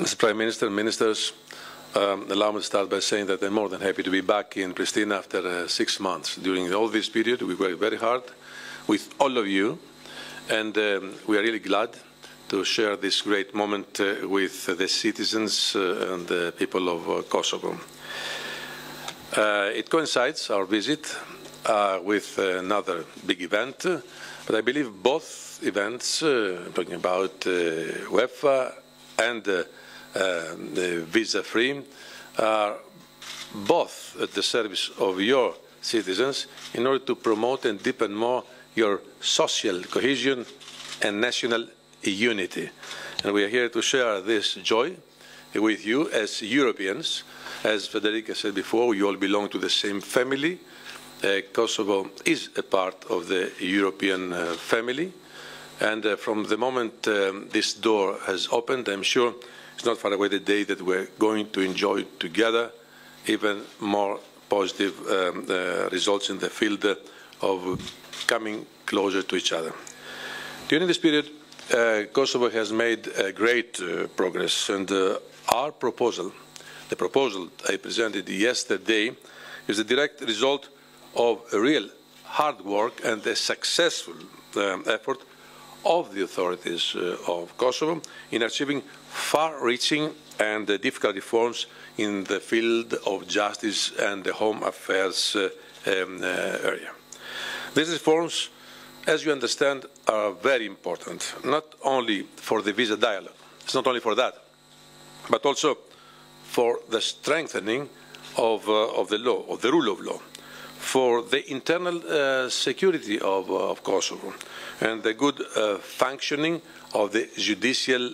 Mr. Prime Minister, Ministers, allow me to start by saying that I'm more than happy to be back in Pristina after 6 months. During all this period, we worked very hard with all of you, and we are really glad to share this great moment with the citizens and the people of Kosovo. It coincides, our visit, with another big event, but I believe both events, talking about UEFA and the visa-free, are both at the service of your citizens in order to promote and deepen more your social cohesion and national unity. And we are here to share this joy with you as Europeans. As Federica said before, we all belong to the same family. Kosovo is a part of the European family. And from the moment this door has opened, I'm sure it's not far away the day that we're going to enjoy together even more positive results in the field of coming closer to each other. During this period, Kosovo has made great progress, and our proposal, the proposal I presented yesterday, is a direct result of a real hard work and a successful effort of the authorities of Kosovo in achieving far-reaching and difficult reforms in the field of justice and the home affairs area. These reforms, as you understand, are very important, not only for the visa dialogue, it's not only for that, but also for the strengthening of the law, of the rule of law, for the internal security of Kosovo, and the good functioning of the judicial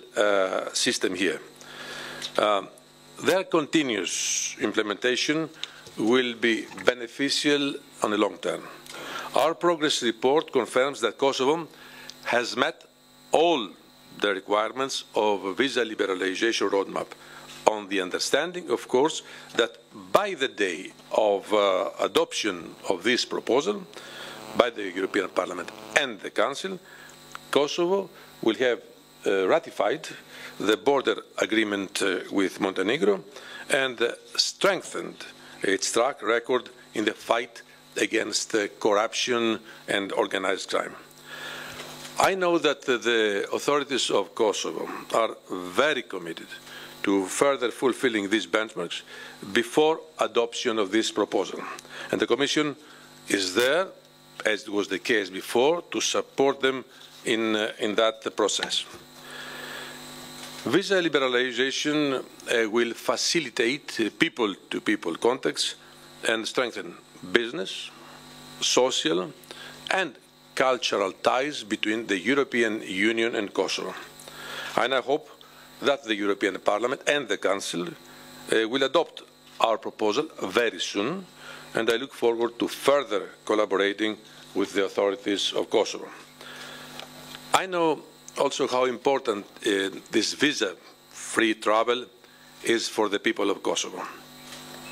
system here. Their continuous implementation will be beneficial on the long term. Our progress report confirms that Kosovo has met all the requirements of a visa liberalization roadmap, on the understanding, of course, that by the day of adoption of this proposal by the European Parliament and the Council, Kosovo will have ratified the border agreement with Montenegro and strengthened its track record in the fight against corruption and organized crime. I know that the authorities of Kosovo are very committed to further fulfilling these benchmarks before adoption of this proposal. And the Commission is there, as was the case before, to support them in that process. Visa liberalization will facilitate people-to-people contacts and strengthen business, social, and cultural ties between the European Union and Kosovo. And I hope that the European Parliament and the Council will adopt our proposal very soon, and I look forward to further collaborating with the authorities of Kosovo. I know also how important this visa-free travel is for the people of Kosovo.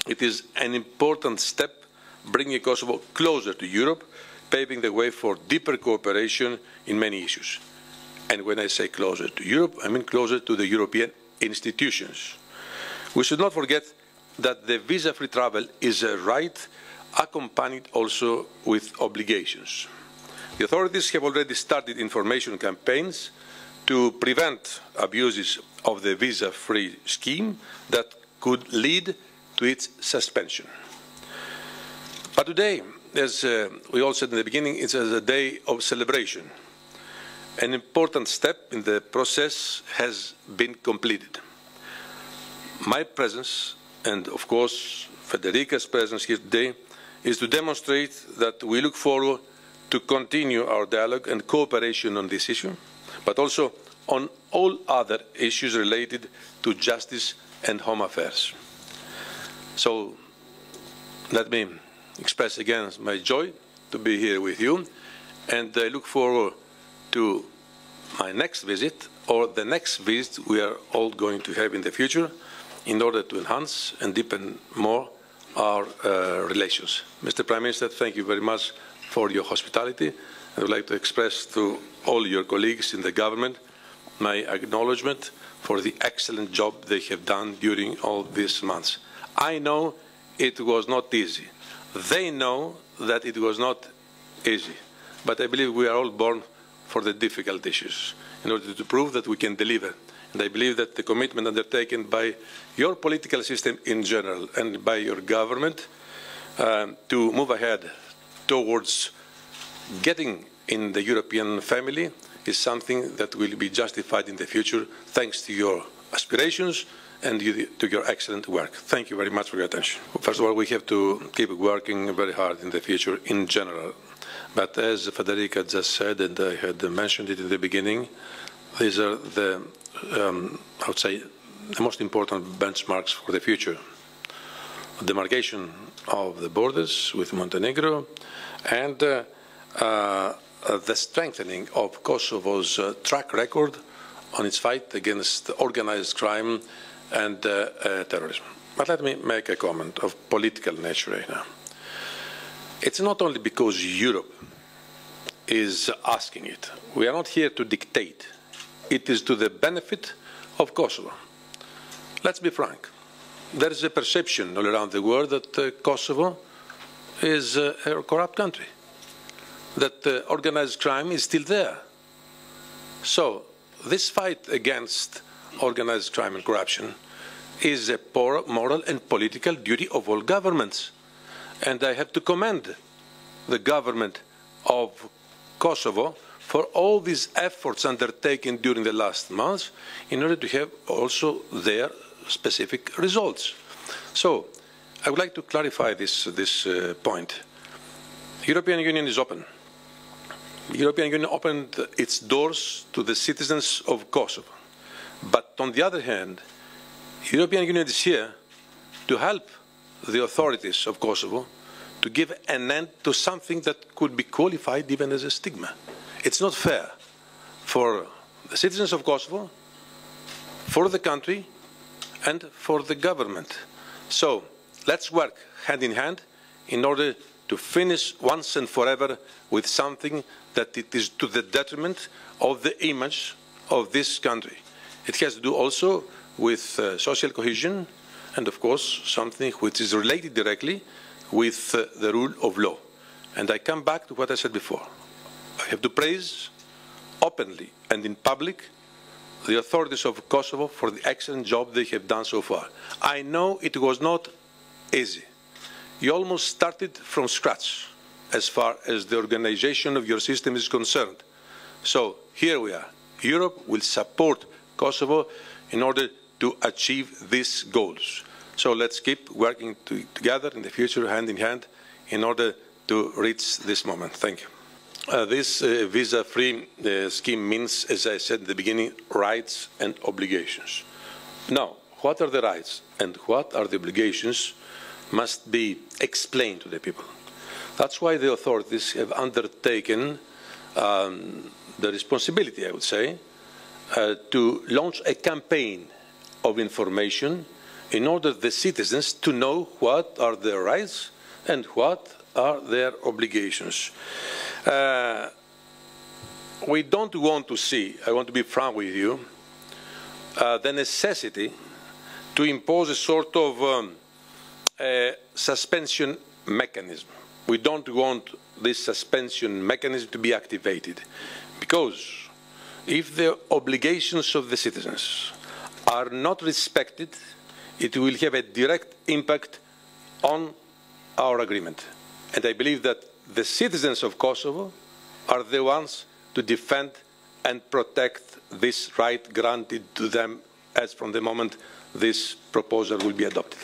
It is an important step bringing Kosovo closer to Europe, paving the way for deeper cooperation in many issues. And when I say closer to Europe, I mean closer to the European institutions. We should not forget that the visa-free travel is a right accompanied also with obligations. The authorities have already started information campaigns to prevent abuses of the visa-free scheme that could lead to its suspension. But today, as we all said in the beginning, it's a day of celebration. An important step in the process has been completed. My presence, and of course Federica's presence here today, is to demonstrate that we look forward to continue our dialogue and cooperation on this issue, but also on all other issues related to justice and home affairs. So let me express again my joy to be here with you, and I look forward to my next visit or the next visit we are all going to have in the future in order to enhance and deepen more our relations. Mr. Prime Minister, thank you very much for your hospitality. I would like to express to all your colleagues in the government my acknowledgement for the excellent job they have done during all these months. I know it was not easy. They know that it was not easy. But I believe we are all born for the difficult issues in order to prove that we can deliver. And I believe that the commitment undertaken by your political system in general and by your government to move ahead towards getting in the European family is something that will be justified in the future thanks to your aspirations and to your excellent work. Thank you very much for your attention. First of all, we have to keep working very hard in the future in general. But as Federica just said, and I had mentioned it in the beginning, these are the, I would say, the most important benchmarks for the future. The demarcation of the borders with Montenegro and the strengthening of Kosovo's track record on its fight against organized crime and terrorism. But let me make a comment of political nature right now. It's not only because Europe is asking it. We are not here to dictate. It is to the benefit of Kosovo. Let's be frank. There is a perception all around the world that Kosovo is a corrupt country, that organized crime is still there. So this fight against organized crime and corruption is a moral and political duty of all governments. And I have to commend the government of Kosovo for all these efforts undertaken during the last months in order to have also their specific results. So I would like to clarify this point. The European Union is open. The European Union opened its doors to the citizens of Kosovo. But on the other hand, the European Union is here to help the authorities of Kosovo to give an end to something that could be qualified even as a stigma. It's not fair for the citizens of Kosovo, for the country, and for the government. So let's work hand in hand in order to finish once and forever with something that it is to the detriment of the image of this country. It has to do also with social cohesion and, of course, something which is related directly with the rule of law. And I come back to what I said before. I have to praise openly and in public the authorities of Kosovo for the excellent job they have done so far. I know it was not easy. You almost started from scratch as far as the organization of your system is concerned. So here we are. Europe will support Kosovo in order to achieve these goals. So let's keep working together in the future, hand in hand, in order to reach this moment. Thank you. This visa-free scheme means, as I said in the beginning, rights and obligations. Now, what are the rights and what are the obligations must be explained to the people. That's why the authorities have undertaken the responsibility, I would say, to launch a campaign of information in order for the citizens to know what are their rights and what are their obligations. We don't want to see, I want to be frank with you, the necessity to impose a sort of suspension mechanism. We don't want this suspension mechanism to be activated, because if the obligations of the citizens are not respected, it will have a direct impact on our agreement. And I believe that the citizens of Kosovo are the ones to defend and protect this right granted to them as from the moment this proposal will be adopted.